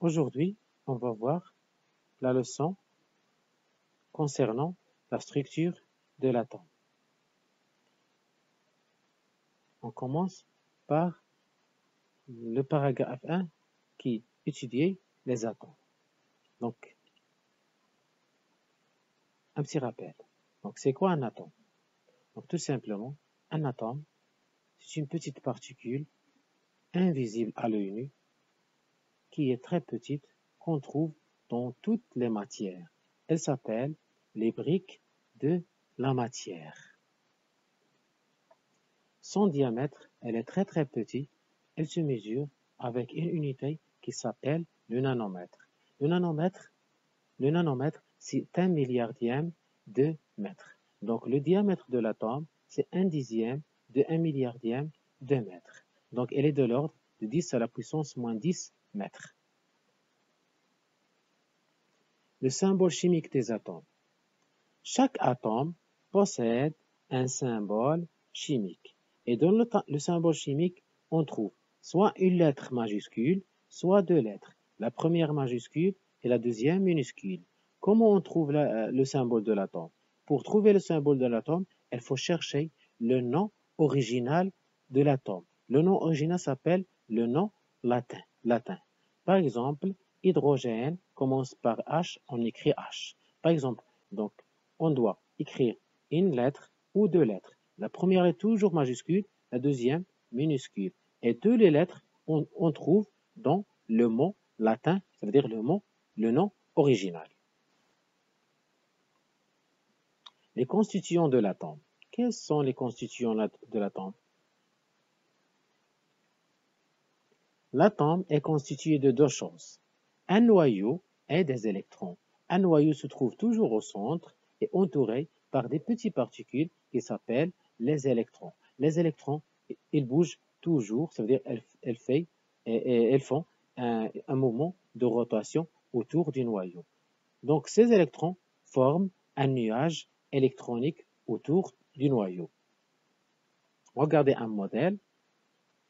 Aujourd'hui, on va voir la leçon concernant la structure de l'atome. On commence par le paragraphe 1 qui étudie les atomes. Donc, un petit rappel. Donc, c'est quoi un atome? Donc, tout simplement, un atome, c'est une petite particule invisible à l'œil nu qui est très petite, qu'on trouve dans toutes les matières. Elle s'appelle les briques de la matière. Son diamètre, elle est très petit. Elle se mesure avec une unité qui s'appelle le nanomètre. Le nanomètre, c'est 1 milliardième de mètre. Donc, le diamètre de l'atome, c'est 1 dixième de 1 milliardième de mètre. Donc, elle est de l'ordre de 10 à la puissance moins 10 mètres. Le symbole chimique des atomes. Chaque atome possède un symbole chimique. Et dans le symbole chimique, on trouve soit une lettre majuscule, soit deux lettres. La première majuscule et la deuxième minuscule. Comment on trouve le symbole de l'atome? Pour trouver le symbole de l'atome, il faut chercher le nom original de l'atome. Le nom original s'appelle le nom latin. Par exemple, hydrogène commence par H, on écrit H. Par exemple, donc, on doit écrire une lettre ou deux lettres. La première est toujours majuscule, la deuxième minuscule. Et toutes les lettres, on trouve dans le mot latin, ça veut dire le nom original. Les constituants de l'atome. Quels sont les constituants de l'atome? L'atome est constitué de deux choses, un noyau et des électrons. Un noyau se trouve toujours au centre et entouré par des petites particules qui s'appellent les électrons. Les électrons, ils bougent toujours, ça veut dire elles font un mouvement de rotation autour du noyau. Donc ces électrons forment un nuage électronique autour du noyau. Regardez un modèle.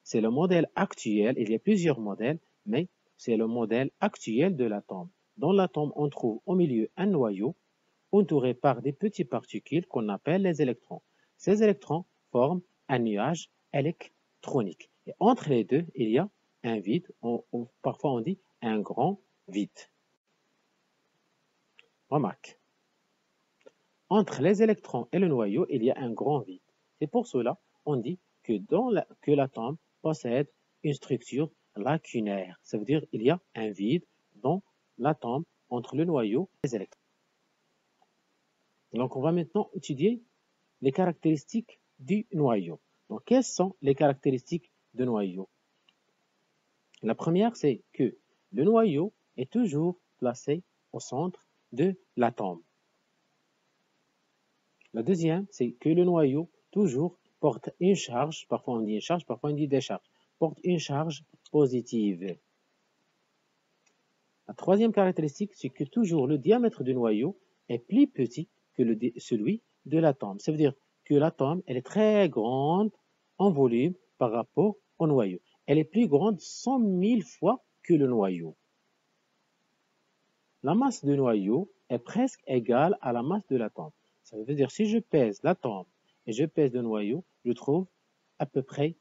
C'est le modèle actuel, il y a plusieurs modèles, mais c'est le modèle actuel de l'atome. Dans l'atome, on trouve au milieu un noyau entouré par des petites particules qu'on appelle les électrons. Ces électrons forment un nuage électronique. Et entre les deux, il y a un vide, parfois on dit un grand vide. Remarque, entre les électrons et le noyau, il y a un grand vide. C'est pour cela qu'on dit que l'atome possède une structure lacunaire. Ça veut dire qu'il y a un vide dans l'atome entre le noyau et les électrons. Donc, on va maintenant étudier les caractéristiques du noyau. Donc, quelles sont les caractéristiques du noyau? La première, c'est que le noyau est toujours placé au centre de l'atome. La deuxième, c'est que le noyau toujours porte une charge, parfois on dit une charge, parfois on dit des charges, porte une charge positive. La troisième caractéristique, c'est que toujours le diamètre du noyau est plus petit que celui de l'atome. Ça veut dire que l'atome, elle est très grande en volume par rapport au noyau. Elle est plus grande 100 000 fois que le noyau. La masse du noyau est presque égale à la masse de l'atome. Ça veut dire si je pèse l'atome et je pèse le noyau, je trouve à peu près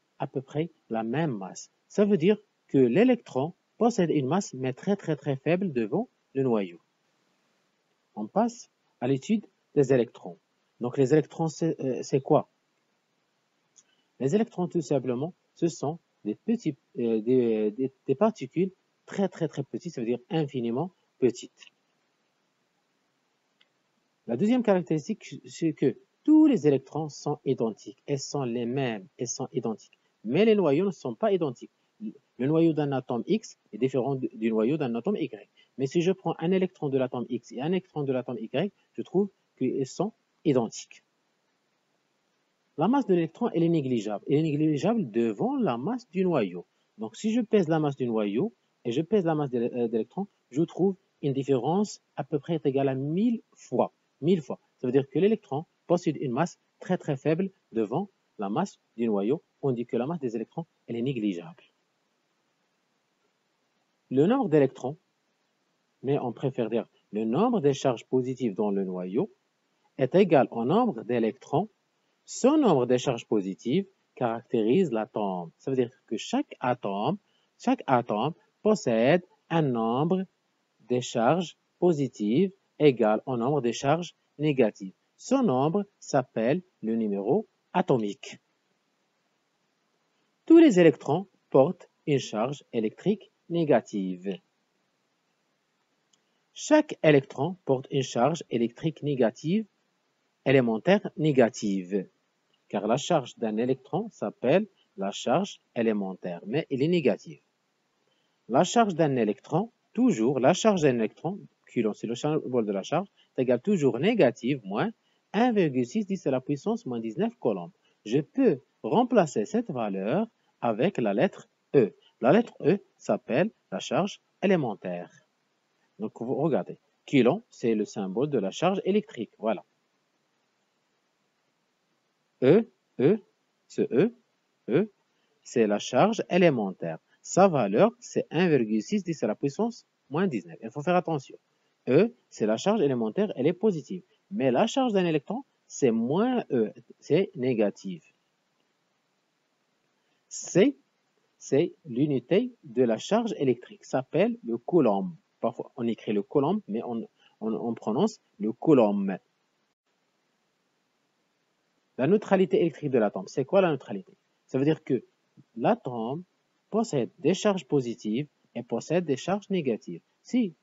la même masse. Ça veut dire que l'électron possède une masse mais très faible devant le noyau. On passe à l'étude des électrons. Donc les électrons, c'est quoi? Les électrons, tout simplement, ce sont des particules très petites, ça veut dire infiniment petites. La deuxième caractéristique, c'est que tous les électrons sont identiques. Elles sont les mêmes, elles sont identiques. Mais les noyaux ne sont pas identiques. Le noyau d'un atome X est différent du noyau d'un atome Y. Mais si je prends un électron de l'atome X et un électron de l'atome Y, je trouve qu'ils sont identiques. La masse de l'électron, elle est négligeable. Elle est négligeable devant la masse du noyau. Donc, si je pèse la masse du noyau et je pèse la masse d'électrons, je trouve une différence à peu près égale à 1000 fois. 1000 fois. Ça veut dire que l'électron possède une masse très faible devant la masse du noyau. On dit que la masse des électrons, elle est négligeable. Le nombre d'électrons mais on préfère dire le nombre des charges positives dans le noyau est égal au nombre d'électrons. Ce nombre de charges positives caractérise l'atome. Ça veut dire que chaque atome possède un nombre de charges positives égal au nombre de charges négatives. Ce nombre s'appelle le numéro atomique. Tous les électrons portent une charge électrique négative. Chaque électron porte une charge électrique négative élémentaire négative, car la charge d'un électron s'appelle la charge élémentaire, mais elle est négative. La charge d'un électron, coulomb, c'est le symbole de la charge, est égale toujours négative, moins 1,6 10 à la puissance moins 19 coulombs. Je peux remplacer cette valeur avec la lettre E. La lettre E s'appelle la charge élémentaire. Donc, vous regardez, coulomb, c'est le symbole de la charge électrique, voilà. E, c'est la charge élémentaire. Sa valeur, c'est 1,6 10 à la puissance moins 19. Il faut faire attention. E, c'est la charge élémentaire, elle est positive. Mais la charge d'un électron, c'est moins E, c'est négative. C, c'est l'unité de la charge électrique, s'appelle le coulomb. Parfois, on écrit le coulomb, mais on prononce le coulomb. La neutralité électrique de l'atome, c'est quoi la neutralité? Ça veut dire que l'atome possède des charges positives et possède des charges négatives. Si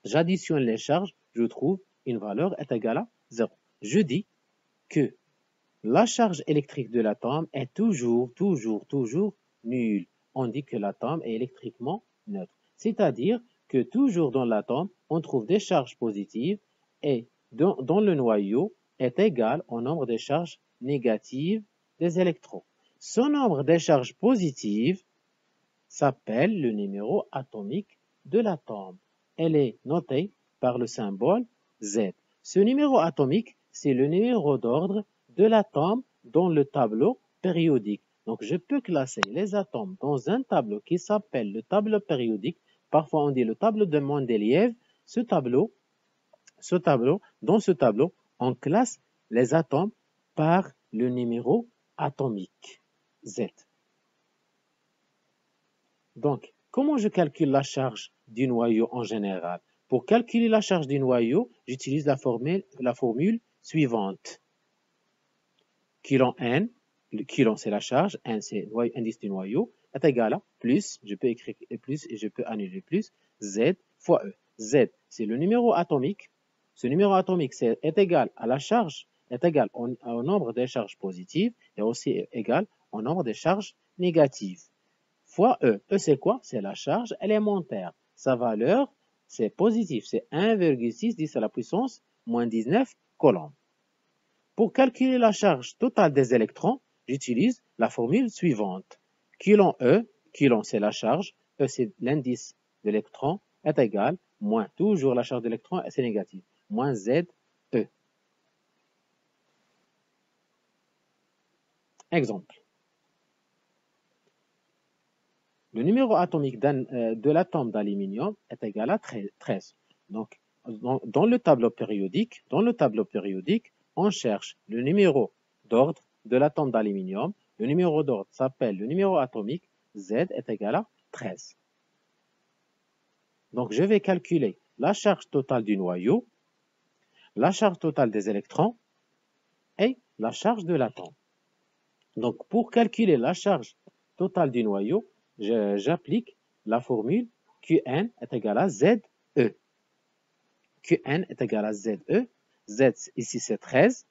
j'additionne les charges, je trouve une valeur est égale à 0. Je dis que la charge électrique de l'atome est toujours nulle. On dit que l'atome est électriquement neutre. C'est-à-dire que toujours dans l'atome, on trouve des charges positives et dans le noyau est égal au nombre de charges négatives des électrons. Ce nombre de charges positives s'appelle le numéro atomique de l'atome. Elle est notée par le symbole Z. Ce numéro atomique, c'est le numéro d'ordre de l'atome dans le tableau périodique. Donc, je peux classer les atomes dans un tableau qui s'appelle le tableau périodique. Parfois, on dit le tableau de Mendeleïev. Dans ce tableau, on classe les atomes par le numéro atomique Z. Donc, comment je calcule la charge du noyau en général? Pour calculer la charge du noyau, j'utilise la formule suivante. Coulomb N, coulomb c'est la charge, N c'est l'indice du noyau, est égal à plus, je peux écrire plus et je peux annuler plus, Z fois E. Z, c'est le numéro atomique. Ce numéro atomique est égal à la charge, est égal au nombre des charges positives et aussi égal au nombre des charges négatives. Fois E. E, c'est quoi? C'est la charge élémentaire. Sa valeur, c'est positif. C'est 1,6 10 à la puissance moins 19 coulombs. Pour calculer la charge totale des électrons, j'utilise la formule suivante. Coulomb E, coulomb c'est la charge, E c'est l'indice de l'électron, est égal, moins toujours la charge d'électron, c'est négatif, moins Z, E. Exemple. Le numéro atomique de l'atome d'aluminium est égal à 13. Donc, dans le tableau périodique, on cherche le numéro d'ordre de l'atome d'aluminium. Le numéro d'ordre s'appelle le numéro atomique. Z est égal à 13. Donc, je vais calculer la charge totale du noyau, la charge totale des électrons et la charge de l'atome. Donc, pour calculer la charge totale du noyau, j'applique la formule Qn est égal à ZE. Qn est égal à ZE. Z, ici, c'est 13.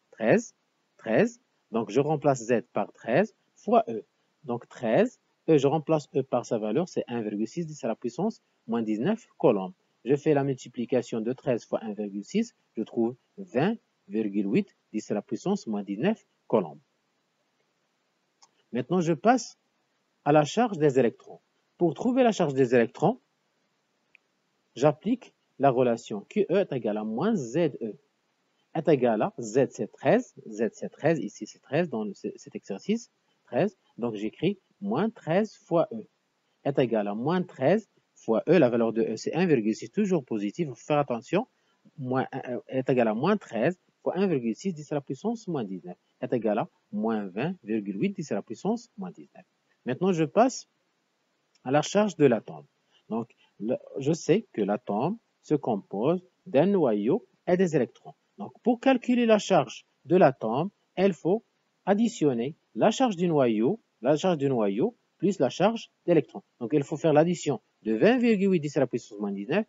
Donc, je remplace Z par 13 fois E. Donc, 13. E, je remplace E par sa valeur, c'est 1,6 10 à la puissance moins 19 coulombs. Je fais la multiplication de 13 fois 1,6. Je trouve 20,8 10 à la puissance moins 19 coulombs. Maintenant, je passe à la charge des électrons. Pour trouver la charge des électrons, j'applique la relation QE est égal à moins ZE est égal à Z c'est 13, ici c'est 13 dans cet exercice, 13, donc j'écris moins 13 fois E est égal à moins 13 fois E, la valeur de E, c'est 1,6, toujours positif. Il faut faire attention. Est égal à moins 13 fois 1,6 10 à la puissance moins 19 est égal à moins 20,8 10 à la puissance moins 19. Maintenant, je passe à la charge de l'atome. Donc, je sais que l'atome se compose d'un noyau et des électrons. Donc, pour calculer la charge de l'atome, il faut additionner la charge du noyau plus la charge d'électrons. Donc, il faut faire l'addition de 20,8 10 à la puissance moins 19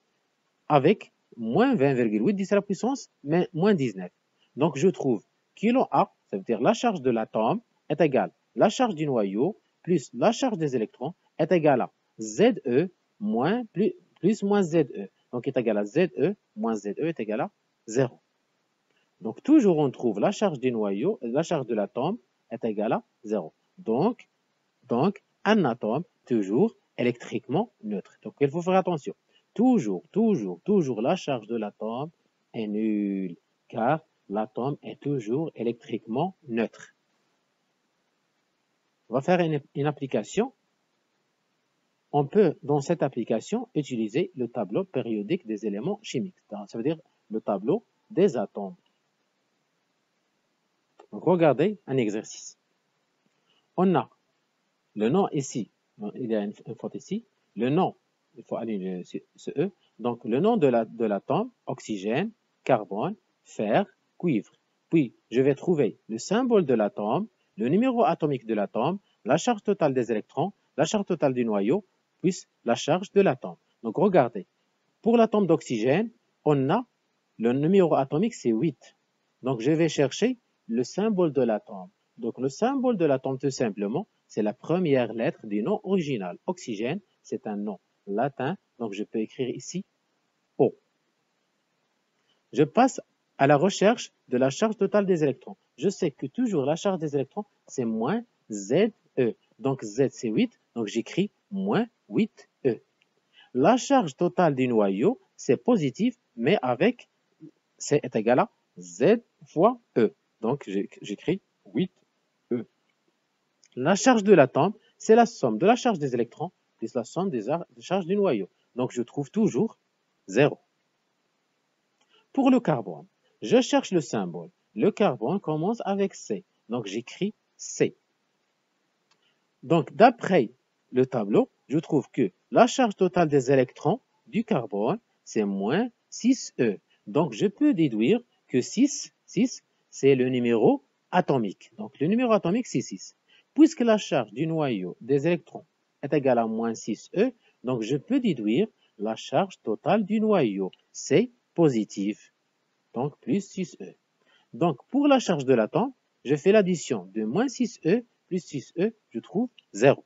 avec moins 20,8 10 à la puissance moins 19. Donc, je trouve kilo A, ça veut dire la charge de l'atome, est égale à la charge du noyau plus la charge des électrons est égale à ZE plus moins ZE. Donc, est égal à ZE moins ZE est égal à 0. Donc, toujours on trouve la charge du noyau, la charge de l'atome est égale à 0. Donc, un atome, toujours électriquement neutre. Donc, il faut faire attention. Toujours, la charge de l'atome est nulle, car l'atome est toujours électriquement neutre. On va faire une application. On peut, dans cette application, utiliser le tableau périodique des éléments chimiques. Ça veut dire le tableau des atomes. Donc, regardez un exercice. On a le nom ici. Il y a une faute ici. Le nom, il faut annuler ce E. Donc, le nom de l'atome, oxygène, carbone, fer, cuivre. Puis, je vais trouver le symbole de l'atome, le numéro atomique de l'atome, la charge totale des électrons, la charge totale du noyau, puis la charge de l'atome. Donc, regardez. Pour l'atome d'oxygène, on a le numéro atomique, c'est 8. Donc, je vais chercher le symbole de l'atome. Donc, le symbole de l'atome, tout simplement, c'est la première lettre du nom original. Oxygène, c'est un nom latin, donc je peux écrire ici O. Je passe à la recherche de la charge totale des électrons. Je sais que toujours la charge des électrons, c'est moins ZE. Donc Z, c'est 8, donc j'écris moins 8E. La charge totale du noyau, c'est positif, mais avec, c'est égal à Z fois E. Donc j'écris 8E. La charge de l'atome, c'est la somme de la charge des électrons plus la somme des charges du noyau. Donc, je trouve toujours 0. Pour le carbone, je cherche le symbole. Le carbone commence avec C. Donc, j'écris C. Donc, d'après le tableau, je trouve que la charge totale des électrons du carbone, c'est moins 6E. Donc, je peux déduire que 6, c'est le numéro atomique. Donc, le numéro atomique, c'est 6. Puisque la charge du noyau des électrons est égale à moins 6E, donc je peux déduire la charge totale du noyau. C'est positif. Donc, plus 6E. Donc, pour la charge de l'atome, je fais l'addition de moins 6E plus 6E, je trouve 0.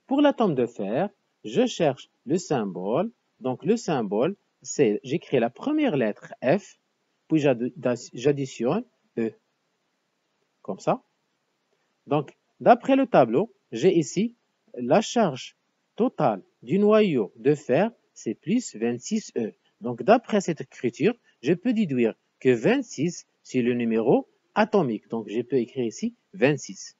Pour l'atome de fer, je cherche le symbole. Donc, le symbole, c'est, j'écris la première lettre F, puis j'additionne E. Comme ça. Donc, d'après le tableau, j'ai ici la charge totale du noyau de fer, c'est plus 26E. Donc, d'après cette écriture, je peux déduire que 26, c'est le numéro atomique. Donc, je peux écrire ici 26.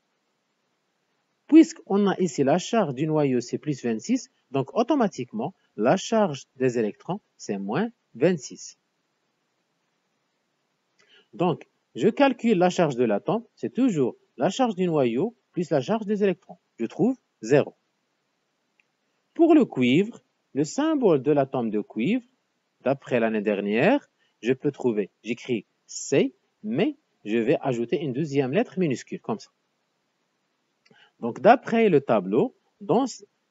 Puisqu'on a ici la charge du noyau, c'est plus 26, donc automatiquement, la charge des électrons, c'est moins 26. Donc, je calcule la charge de l'atome, c'est toujours la charge du noyau plus la charge des électrons. Je trouve 0. Pour le cuivre, le symbole de l'atome de cuivre, d'après l'année dernière, je peux trouver, j'écris C, mais je vais ajouter une deuxième lettre minuscule, comme ça. Donc, d'après le tableau,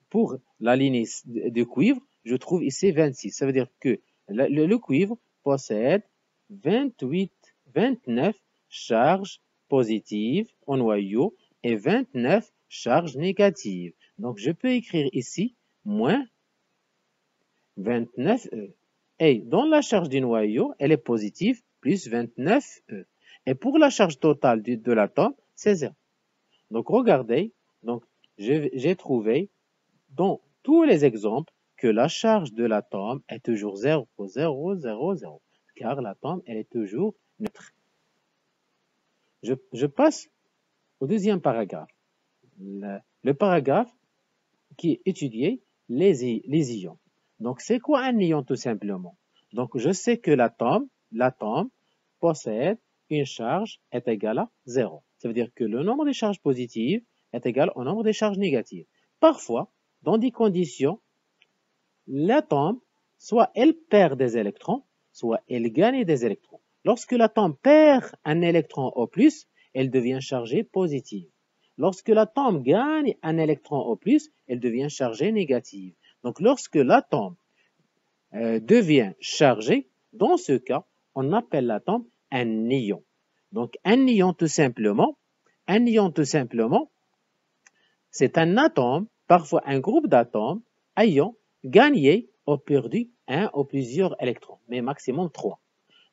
pour la ligne de cuivre, je trouve ici 26. Ça veut dire que le cuivre possède 29 charges positives au noyau et 29 charges négatives. Donc, je peux écrire ici moins 29E. Et dans la charge du noyau, elle est positive, plus 29E. Et pour la charge totale de l'atome, c'est 0. Donc, regardez, donc j'ai trouvé dans tous les exemples que la charge de l'atome est toujours 0, 0, 0, 0, car l'atome, elle est toujours neutre. Je passe au deuxième paragraphe. Le paragraphe qui est étudié les ions. Donc, c'est quoi un ion tout simplement? Donc, je sais que l'atome possède une charge est égale à 0. Ça veut dire que le nombre de charges positives est égal au nombre de charges négatives. Parfois, dans des conditions, l'atome, soit elle perd des électrons, soit elle gagne des électrons. Lorsque l'atome perd un électron au plus, elle devient chargée positive. Lorsque l'atome gagne un électron au plus, elle devient chargée négative. Donc, lorsque l'atome devient chargé, dans ce cas, on appelle l'atome un ion. Donc, un ion tout simplement, c'est un atome, parfois un groupe d'atomes, ayant gagné ou perdu un ou plusieurs électrons, mais maximum 3.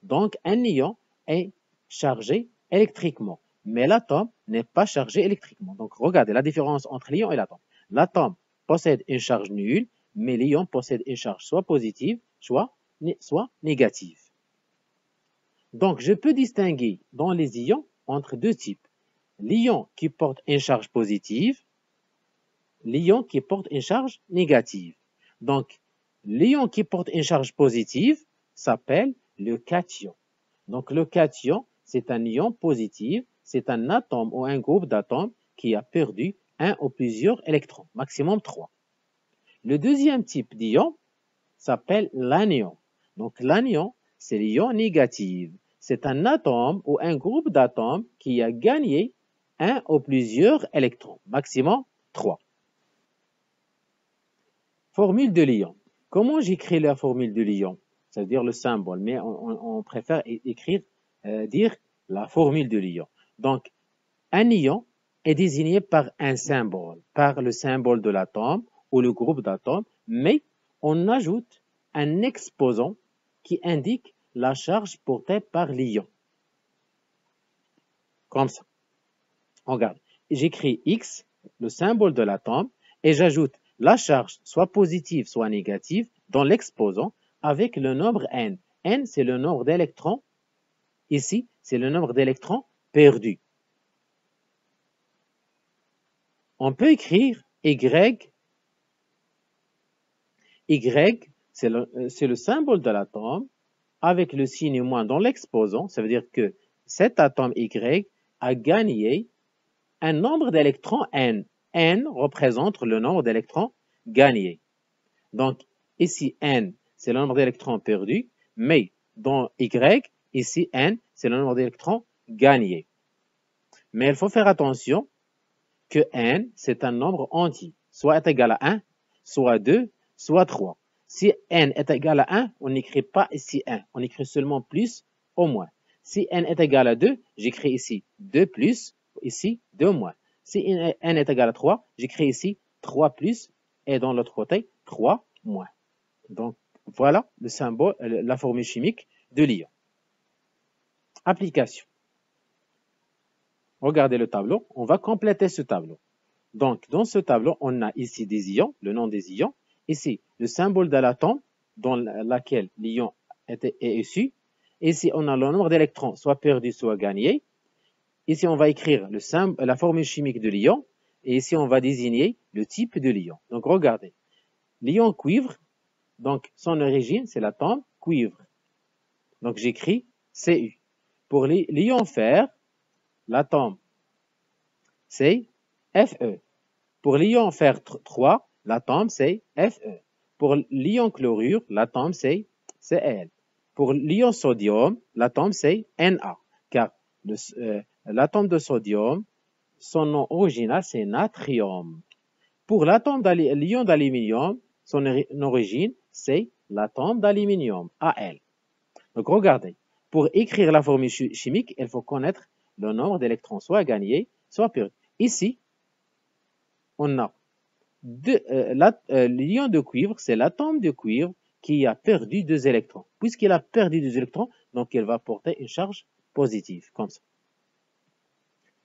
Donc, un ion est chargé électriquement, mais l'atome n'est pas chargé électriquement. Donc, regardez la différence entre l'ion et l'atome. L'atome possède une charge nulle, mais l'ion possède une charge soit positive, soit négative. Donc, je peux distinguer dans les ions entre deux types. L'ion qui porte une charge positive, l'ion qui porte une charge négative. Donc, l'ion qui porte une charge positive s'appelle le cation. Donc, le cation, c'est un ion positif, c'est un atome ou un groupe d'atomes qui a perdu un ou plusieurs électrons, maximum 3. Le deuxième type d'ion s'appelle l'anion. Donc, l'anion, c'est l'ion négatif. C'est un atome ou un groupe d'atomes qui a gagné un ou plusieurs électrons, maximum 3. Formule de l'ion. Comment j'écris la formule de l'ion? C'est-à-dire le symbole, mais on préfère dire la formule de l'ion. Donc, un ion est désigné par un symbole, par le symbole de l'atome ou le groupe d'atomes, mais on ajoute un exposant qui indique la charge portée par l'ion. Comme ça. Regarde, j'écris X, le symbole de l'atome, et j'ajoute la charge, soit positive, soit négative, dans l'exposant avec le nombre n. N, c'est le nombre d'électrons. Ici, c'est le nombre d'électrons perdus. On peut écrire Y. Y, c'est le symbole de l'atome avec le signe moins dans l'exposant. Ça veut dire que cet atome Y a gagné un nombre d'électrons n. N représente le nombre d'électrons gagnés. Donc, ici, n, c'est le nombre d'électrons perdus, mais dans Y, ici, n, c'est le nombre d'électrons gagnés. Mais il faut faire attention que n, c'est un nombre entier, soit est égal à 1, soit 2, soit 3. Si n est égal à 1, on n'écrit pas ici 1, on écrit seulement plus ou moins. Si n est égal à 2, j'écris ici 2 plus, ici 2 moins. Si n est égal à 3, j'écris ici 3 plus et dans l'autre côté 3 moins. Donc voilà le symbole, la formule chimique de l'ion. Application. Regardez le tableau, on va compléter ce tableau. Donc dans ce tableau, on a ici des ions, le nom des ions, ici le symbole de l'atome dans lequel l'ion est issu. Ici, on a le nombre d'électrons, soit perdus, soit gagnés. Ici, on va écrire la formule chimique de l'ion. Et ici, on va désigner le type de l'ion. Donc, regardez. L'ion cuivre, donc son origine, c'est l'atome cuivre. Donc, j'écris Cu. Pour l'ion fer, l'atome, c'est Fe. Pour l'ion fer 3, l'atome, c'est Fe. Pour l'ion chlorure, l'atome, c'est Cl. Pour l'ion sodium, l'atome, c'est Na. Car l'atome de sodium, son nom original, c'est natrium. Pour l'ion d'aluminium, son origine, c'est l'atome d'aluminium, Al. Donc, regardez. Pour écrire la formule chimique, il faut connaître le nombre d'électrons, soit gagnés, soit perdus. Ici, on a l'ion de cuivre, c'est l'atome de cuivre qui a perdu 2 électrons. Puisqu'il a perdu 2 électrons, donc il va porter une charge positive, comme ça.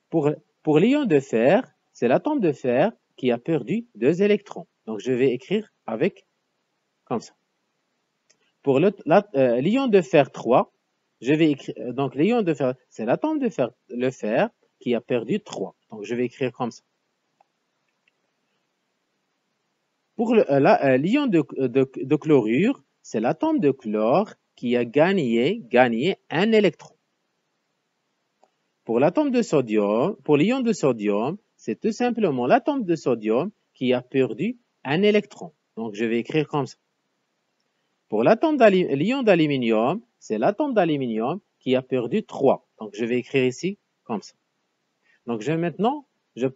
Pour l'ion de fer, c'est l'atome de fer qui a perdu 2 électrons. Donc je vais écrire avec, comme ça. Pour l'ion de fer 3, je vais écrire, donc l'ion de fer, c'est l'atome de fer, le fer, qui a perdu 3. Donc je vais écrire comme ça. Pour l'ion de chlorure, c'est l'atome de chlore qui a gagné un électron. Pour l'atome de sodium, pour l'ion de sodium, c'est tout simplement l'atome de sodium qui a perdu un électron. Donc, je vais écrire comme ça. Pour l'ion d'aluminium, c'est l'atome d'aluminium qui a perdu 3. Donc, je vais écrire ici comme ça. Donc, maintenant, je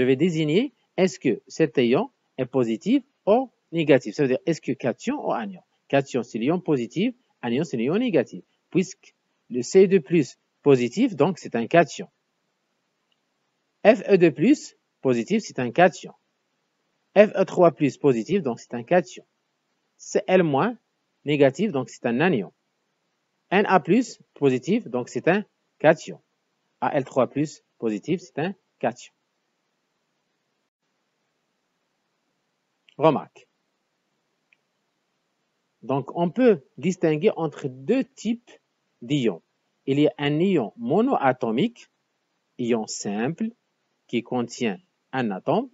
vais désigner est-ce que cet ion est positif ou négatif. Ça veut dire est-ce que cation ou anion. Cation, c'est l'ion positif, anion, c'est l'ion négatif. Puisque le Ce2+, positif, donc c'est un cation. Fe2+, positif, c'est un cation. Fe3+, positif, donc c'est un cation. Cl-, négatif, donc c'est un anion. Na+, positif, donc c'est un cation. Al3+, positif, c'est un cation. Remarque. Donc, on peut distinguer entre deux types d'ions. Il y a un ion monoatomique, ion simple, qui contient un atome,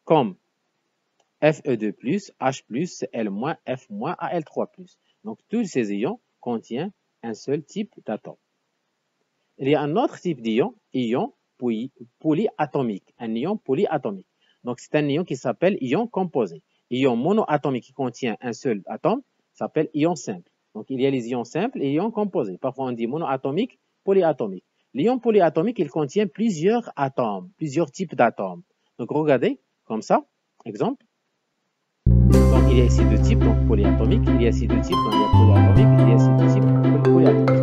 comme Fe2+, H+, Cl-, F-, Al3+. Donc, tous ces ions contiennent un seul type d'atome. Il y a un autre type d'ion, ion polyatomique, un ion polyatomique. Donc, c'est un ion qui s'appelle ion composé. Ion monoatomique qui contient un seul atome s'appelle ion simple. Donc, il y a les ions simples et ions composés. Parfois, on dit monoatomique, polyatomique. L'ion polyatomique, il contient plusieurs atomes, plusieurs types d'atomes. Donc, regardez, comme ça, exemple. Donc, il y a ici deux types, donc polyatomique. Il y a ici deux types, donc il y a polyatomique. Il y a ici deux types, polyatomique.